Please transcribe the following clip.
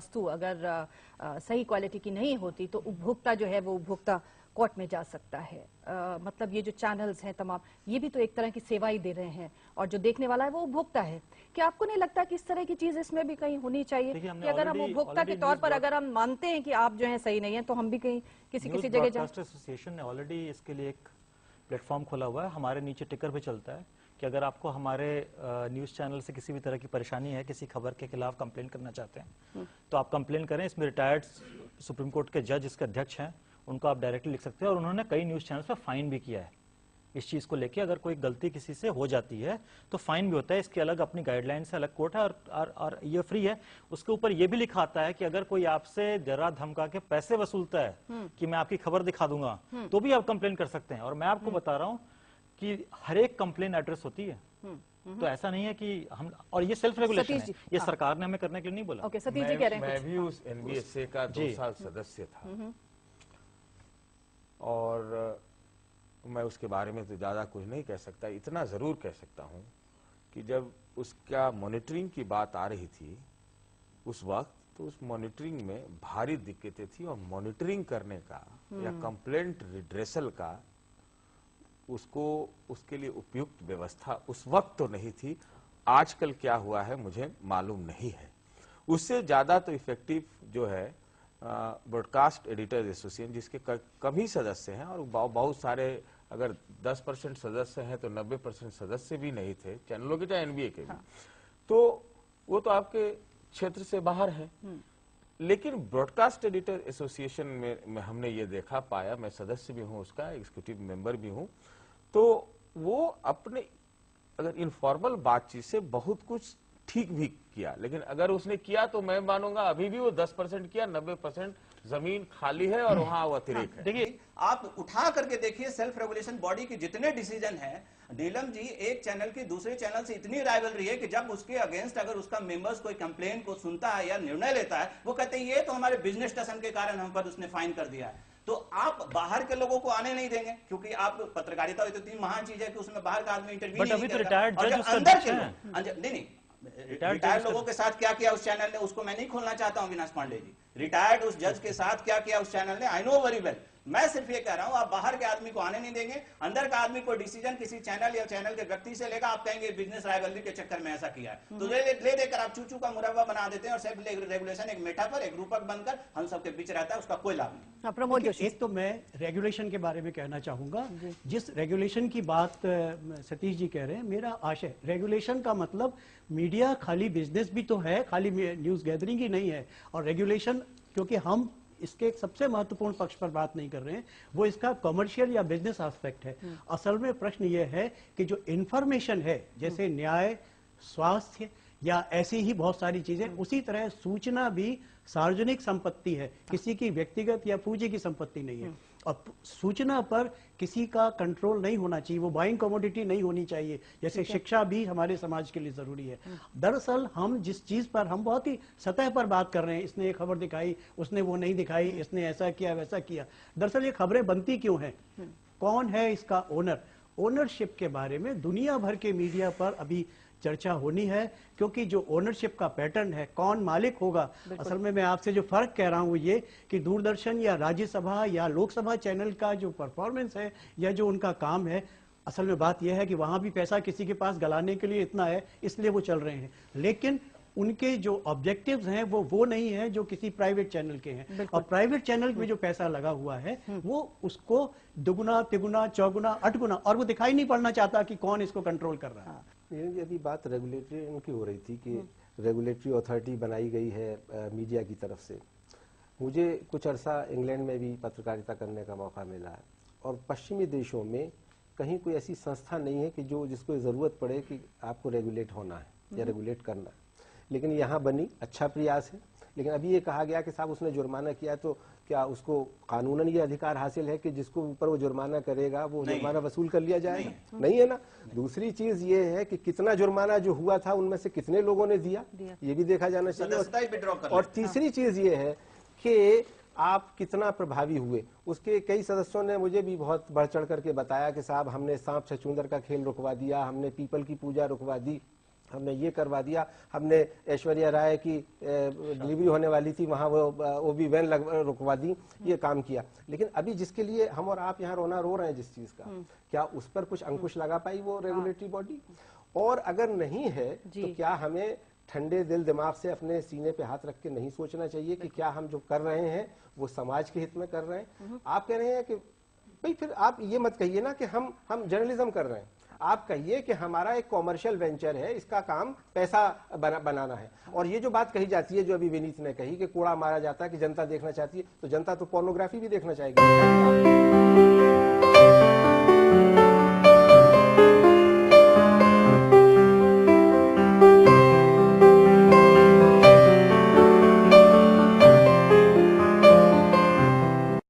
वस्तु अगर सही क्वालिटी की नहीं होती तो उपभोक्ता जो है वो उपभोक्ता कोर्ट में जा सकता है। मतलब ये जो चैनल्स हैं तमाम, ये भी तो एक तरह की सेवा ही दे रहे हैं और जो देखने वाला है वो उपभोक्ता है। क्या आपको नहीं लगता कि इस तरह की चीज इसमें भी कहीं होनी चाहिए कि अगर हम उपभोक्ता के तौर पर अगर हम मानते हैं कि आप जो है सही नहीं है तो हम भी कहीं किसी जगह ब्रॉडकास्टर एसोसिएशन ने ऑलरेडी इसके लिए एक प्लेटफॉर्म खोला हुआ है, हमारे नीचे टिकर पे चलता है कि अगर आपको हमारे न्यूज़ चैनल से किसी भी तरह की परेशानी है, किसी खबर के खिलाफ कंप्लेन करना चाहते हैं तो आप कंप्लेन करें। इसमें रिटायर्ड सुप्रीम कोर्ट के जज इसके अध्यक्ष हैं, उनको आप डायरेक्टली लिख सकते हैं और उन्होंने कई न्यूज़ चैनल्स पर फाइन भी किया है इस चीज़ को लेके। अगर कोई गलती किसी से हो जाती है तो फाइन भी होता है, इसके अलग अपनी गाइडलाइन से अलग कोर्ट है और ये फ्री है। उसके ऊपर ये भी लिखा आता है कि अगर कोई आपसे डरा धमका के पैसे वसूलता है कि मैं आपकी खबर दिखा दूंगा तो भी आप कंप्लेन कर सकते हैं। और मैं आपको बता रहा हूं कि हर एक कंप्लेन एड्रेस होती है, तो ऐसा नहीं है कि हम, और ये सेल्फ रेगुलेशन है, ये सरकार ने हमें करने के लिए नहीं बोला। ओके, सतीश जी कह रहे हैं मैं भी उस एनबीएसए का 2 साल सदस्य था और मैं उसके बारे में तो ज्यादा कुछ नहीं कह सकता। इतना जरूर कह सकता हूं कि जब उसका मॉनिटरिंग की बात आ रही थी उस वक्त, तो उस मॉनिटरिंग में भारी दिक्कतें थी और मॉनिटरिंग करने का या कंप्लेंट रिड्रेसल का उसके लिए उपयुक्त व्यवस्था उस वक्त तो नहीं थी। आजकल क्या हुआ है मुझे मालूम नहीं है। उससे ज्यादा तो इफेक्टिव जो है ब्रॉडकास्ट एडिटर्स एसोसिएशन, जिसके कम ही सदस्य हैं और बहुत सारे, अगर 10% सदस्य हैं तो 90% सदस्य भी नहीं थे, चैनलों के चाहे एनबीए के भी। तो वो तो आपके क्षेत्र से बाहर है। लेकिन ब्रॉडकास्ट एडिटर एसोसिएशन में हमने ये देखा पाया, मैं सदस्य भी हूं उसका, एग्जीक्यूटिव मेंबर भी हूं, तो वो अपने अगर इनफॉर्मल बातचीत से बहुत कुछ ठीक भी किया, लेकिन अगर उसने किया तो मैं मानूंगा अभी भी वो 10% किया, 90% जमीन खाली है और वहां वो अतिरेक है। देखिए, आप उठा करके देखिए सेल्फ रेगुलेशन बॉडी के जितने डिसीजन है, नीलम जी, एक चैनल की दूसरे चैनल से इतनी राइवलरी है कि जब उसके अगेंस्ट अगर उसका मेंबर्स कोई कंप्लेन को सुनता है या निर्णय लेता है, वो कहते हैं ये तो हमारे बिजनेस टसन के कारण हम पर उसने फाइन कर दिया है। तो आप बाहर के लोगों को आने नहीं देंगे, क्योंकि आप पत्रकारिता तो इतनी महान चीज है कि उसमें बाहर का आदमी इंटरव्यू नहीं करेगा। अंदर के लोग नहीं, रिटायर्ड लोगों के साथ क्या किया उस चैनल ने, उसको मैं नहीं खोलना चाहता हूं अविनाश पांडे जी। रिटायर्ड उस जज के साथ क्या किया उस चैनल ने, आई नो वेरी वेल। मैं सिर्फ ये कह रहा हूं, आप बाहर के आदमी को आने नहीं देंगे, अंदर का आदमी कोई डिसीजन किसी चैनल या चैनल के व्यक्ति से लेगा, आप कहेंगे बिजनेस राइवलरी के चक्कर में ऐसा किया है, तो ले देकर आप चूचू का मुरब्बा बना देते हैं और सेल्फ रेगुलेशन एक मेटाफर, एक रूपक बनकर हम सबके बीच रहता है, उसका कोई लाभ नहीं। प्रमोद जोशी, एक तो मैं रेगुलेशन के बारे में कहना चाहूंगा, जिस रेगुलेशन की बात सतीश जी कह रहे हैं, मेरा आशय रेगुलेशन का मतलब मीडिया खाली बिजनेस भी तो है, खाली न्यूज गैदरिंग ही नहीं है। और रेगुलेशन, क्योंकि हम इसके एक सबसे महत्वपूर्ण पक्ष पर बात नहीं कर रहे हैं, वो इसका कमर्शियल या बिजनेस एस्पेक्ट है। असल में प्रश्न ये है कि जो इंफॉर्मेशन है, जैसे न्याय, स्वास्थ्य या ऐसी ही बहुत सारी चीजें, उसी तरह सूचना भी सार्वजनिक संपत्ति है, किसी की व्यक्तिगत या पूंजी की संपत्ति नहीं है। और सूचना पर किसी का कंट्रोल नहीं होना चाहिए, वो बाइंग कमोडिटी नहीं होनी चाहिए। जैसे शिक्षा भी हमारे समाज के लिए जरूरी है। दरअसल हम जिस चीज पर हम बहुत ही सतह पर बात कर रहे हैं, इसने ये खबर दिखाई, उसने वो नहीं दिखाई, इसने ऐसा किया वैसा किया, दरअसल ये खबरें बनती क्यों हैं, कौन है इसका ओनर, ओनरशिप के बारे में दुनिया भर के मीडिया पर अभी चर्चा होनी है, क्योंकि जो ओनरशिप का पैटर्न है, कौन मालिक होगा। असल में मैं आपसे जो फर्क कह रहा हूं ये कि दूरदर्शन या राज्यसभा या लोकसभा चैनल का जो परफॉर्मेंस है या जो उनका काम है, असल में बात यह है कि वहां भी पैसा किसी के पास गलाने के लिए इतना है, इसलिए वो चल रहे हैं। लेकिन उनके जो ऑब्जेक्टिव्स हैं वो नहीं है जो किसी प्राइवेट चैनल के हैं। और प्राइवेट चैनल में जो पैसा लगा हुआ है वो उसको दुगुना तिगुना चौगुना अठगुना, और वो दिखाई नहीं पड़ना चाहता कि कौन इसको कंट्रोल कर रहा है। अभी बात रेगुलेटरी उनकी हो रही थी कि रेगुलेटरी अथॉरिटी बनाई गई है मीडिया की तरफ से। मुझे कुछ अरसा इंग्लैंड में भी पत्रकारिता करने का मौका मिला है, और पश्चिमी देशों में कहीं कोई ऐसी संस्था नहीं है कि जिसको जरूरत पड़े कि आपको रेगुलेट होना है या रेगुलेट करना है। लेकिन यहाँ बनी, अच्छा प्रयास है। लेकिन अभी ये कहा गया कि साहब उसने जुर्माना किया, तो क्या उसको कानूनन ये अधिकार हासिल है कि जिसको ऊपर वो जुर्माना करेगा वो जुर्माना वसूल कर लिया जाएगा? नहीं है ना। दूसरी चीज ये है कि कितना जुर्माना जो हुआ था उनमें से कितने लोगों ने दिया, ये भी देखा जाना चाहिए। और तीसरी चीज ये है कि आप कितना प्रभावी हुए। उसके कई सदस्यों ने मुझे भी बहुत बढ़ चढ़ करके बताया कि साहब हमने सांप छछूंदर का खेल रुकवा दिया, हमने पीपल की पूजा रुकवा दी, हमने ये करवा दिया, हमने ऐश्वर्या राय की डिलीवरी होने वाली थी वहां वो भी वैन रुकवा दी, ये काम किया। लेकिन अभी जिसके लिए हम और आप यहाँ रोना रो रहे हैं जिस चीज का, क्या उस पर कुछ अंकुश लगा पाई वो रेगुलेटरी बॉडी? और अगर नहीं है तो क्या हमें ठंडे दिल दिमाग से अपने सीने पे हाथ रख के नहीं सोचना चाहिए कि क्या हम जो कर रहे हैं वो समाज के हित में कर रहे हैं? आप कह रहे हैं कि भाई फिर आप ये मत कहिए ना कि हम जर्नलिज्म कर रहे हैं, आप कहिए कि हमारा एक कॉमर्शियल वेंचर है, इसका काम पैसा बनाना है। और ये जो बात कही जाती है, जो अभी विनीत ने कही कि कूड़ा मारा जाता है कि जनता देखना चाहती है, तो जनता तो पोर्नोग्राफी भी देखना चाहेगी।